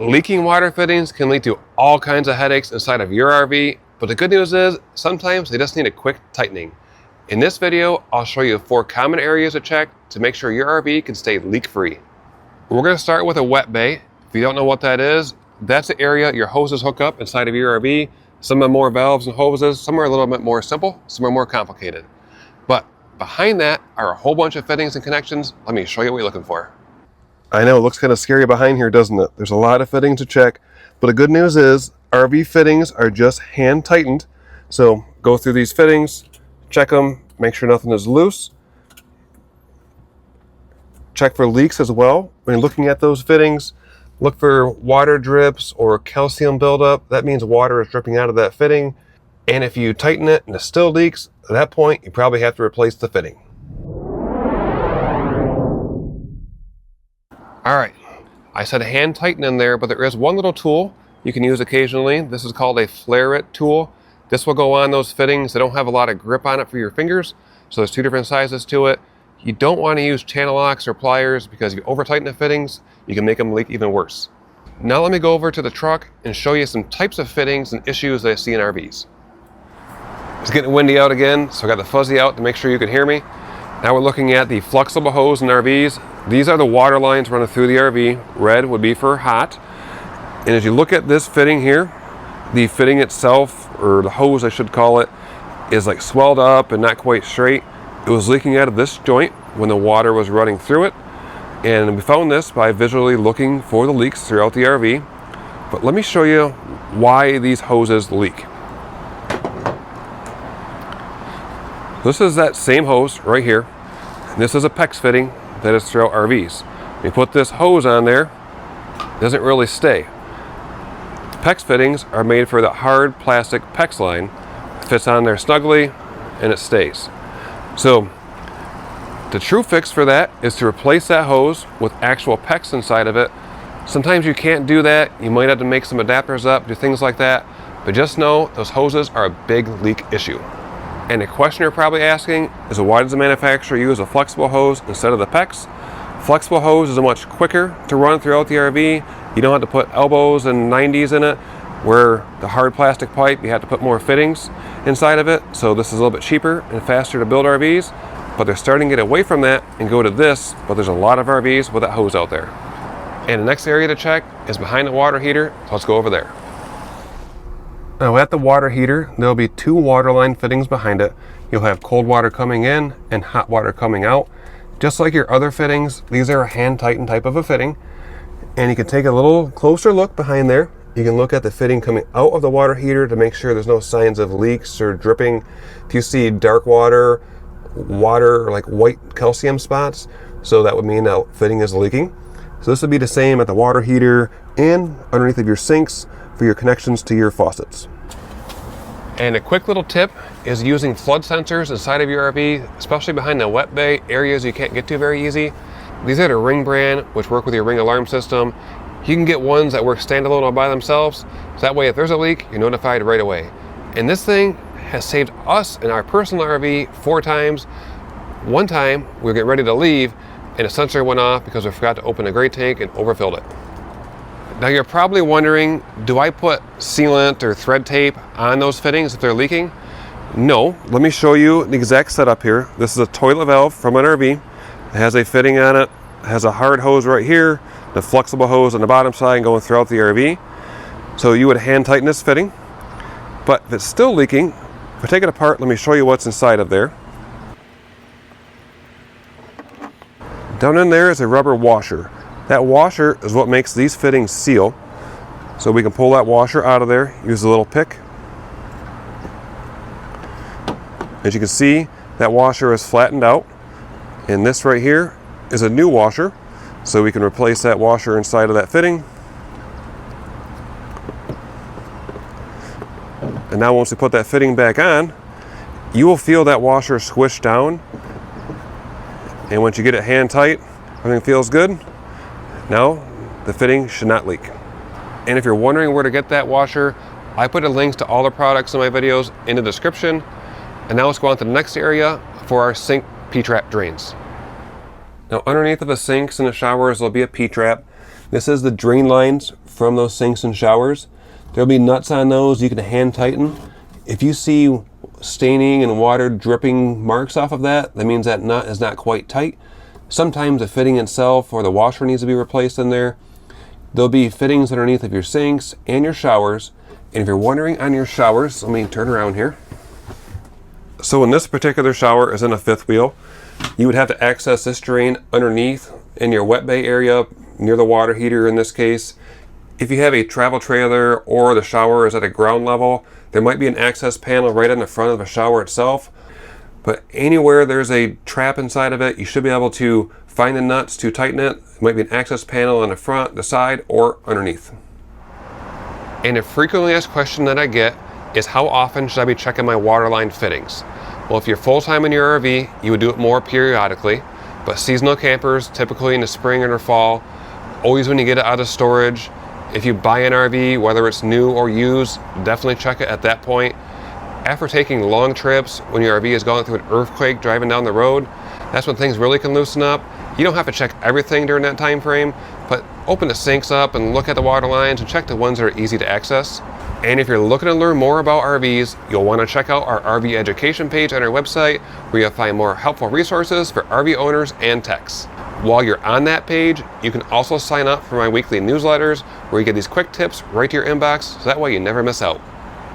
Leaking water fittings can lead to all kinds of headaches inside of your RV, but the good news is sometimes they just need a quick tightening. In this video, I'll show you 4 common areas to check to make sure your RV can stay leak-free. We're going to start with a wet bay. If you don't know what that is, that's the area your hoses hook up inside of your RV. Some have more valves and hoses, some are a little bit more simple, some are more complicated. But behind that are a whole bunch of fittings and connections. Let me show you what you're looking for. I know it looks kind of scary behind here, doesn't it? There's a lot of fittings to check, but the good news is RV fittings are just hand tightened. So go through these fittings, check them, make sure nothing is loose. Check for leaks as well. When looking at those fittings, look for water drips or calcium buildup. That means water is dripping out of that fitting. And if you tighten it and it still leaks, at that point, you probably have to replace the fitting. All right, I said hand tighten in there, but there is one little tool you can use occasionally. This is called a Flair-It Tool. This will go on those fittings that don't have a lot of grip on it for your fingers. So there's 2 different sizes to it. You don't want to use channel locks or pliers because if you over tighten the fittings, you can make them leak even worse. Now let me go over to the truck and show you some types of fittings and issues that I see in RVs. It's getting windy out again, so I got the fuzzy out to make sure you can hear me. Now we're looking at the flexible hose in RVs. These are the water lines running through the RV. Red would be for hot. And as you look at this fitting here, the fitting itself, or the hose I should call it, is like swelled up and not quite straight. It was leaking out of this joint when the water was running through it. And we found this by visually looking for the leaks throughout the RV. But let me show you why these hoses leak. This is that same hose right here. This is a Pex fitting that is throughout RVs. You put this hose on there, it doesn't really stay. Pex fittings are made for the hard plastic Pex line. It fits on there snugly and it stays. So the true fix for that is to replace that hose with actual Pex inside of it. Sometimes you can't do that. You might have to make some adapters up, do things like that. But just know those hoses are a big leak issue. And the question you're probably asking is, why does the manufacturer use a flexible hose instead of the Pex? Flexible hose is much quicker to run throughout the RV. You don't have to put elbows and 90s in it, where the hard plastic pipe, you have to put more fittings inside of it. So this is a little bit cheaper and faster to build RVs, but they're starting to get away from that and go to this, but there's a lot of RVs with that hose out there. And the next area to check is behind the water heater. Let's go over there. Now at the water heater, there'll be 2 water line fittings behind it. You'll have cold water coming in and hot water coming out. Just like your other fittings, these are a hand tightened type of a fitting. And you can take a little closer look behind there. You can look at the fitting coming out of the water heater to make sure there's no signs of leaks or dripping. If you see dark water or like white calcium spots, so that would mean that fitting is leaking. So this would be the same at the water heater and underneath of your sinks for your connections to your faucets. And a quick little tip is using flood sensors inside of your RV, especially behind the wet bay, areas you can't get to very easy. These are the Ring brand, which work with your Ring alarm system. You can get ones that work standalone all by themselves, so that way if there's a leak, you're notified right away. And this thing has saved us in our personal RV 4 times. One time, we were getting ready to leave, and a sensor went off because we forgot to open the gray tank and overfilled it. Now you're probably wondering, do I put sealant or thread tape on those fittings if they're leaking? No, let me show you the exact setup here. This is a toilet valve from an RV. It has a fitting on it, has a hard hose right here, the flexible hose on the bottom side going throughout the RV. So you would hand tighten this fitting, but if it's still leaking, if I take it apart, let me show you what's inside of there. Down in there is a rubber washer. That washer is what makes these fittings seal. So we can pull that washer out of there, use a little pick. As you can see, that washer is flattened out. And this right here is a new washer. So we can replace that washer inside of that fitting. And now once we put that fitting back on, you will feel that washer squish down. And once you get it hand tight, everything feels good. Now, the fitting should not leak. And if you're wondering where to get that washer, I put links to all the products in my videos in the description. And now let's go on to the next area for our sink P-trap drains. Now underneath of the sinks and the showers, there'll be a P-trap. This is the drain lines from those sinks and showers. There'll be nuts on those you can hand tighten. If you see staining and water dripping marks off of that, that means that nut is not quite tight. Sometimes the fitting itself or the washer needs to be replaced in there. There'll be fittings underneath of your sinks and your showers. And if you're wondering on your showers, let me turn around here. So when this particular shower is in a fifth wheel, you would have to access this drain underneath in your wet bay area near the water heater in this case. If you have a travel trailer or the shower is at a ground level, there might be an access panel right on the front of the shower itself. But anywhere there's a trap inside of it, you should be able to find the nuts to tighten it. It might be an access panel on the front, the side, or underneath. And a frequently asked question that I get is, how often should I be checking my waterline fittings? Well, if you're full-time in your RV, you would do it more periodically, but seasonal campers, typically in the spring or the fall, always when you get it out of storage. If you buy an RV, whether it's new or used, definitely check it at that point. After taking long trips, when your RV has gone through an earthquake driving down the road, that's when things really can loosen up. You don't have to check everything during that time frame, but open the sinks up and look at the water lines and check the ones that are easy to access. And if you're looking to learn more about RVs, you'll want to check out our RV education page on our website, where you'll find more helpful resources for RV owners and techs. While you're on that page, you can also sign up for my weekly newsletters, where you get these quick tips right to your inbox, so that way you never miss out.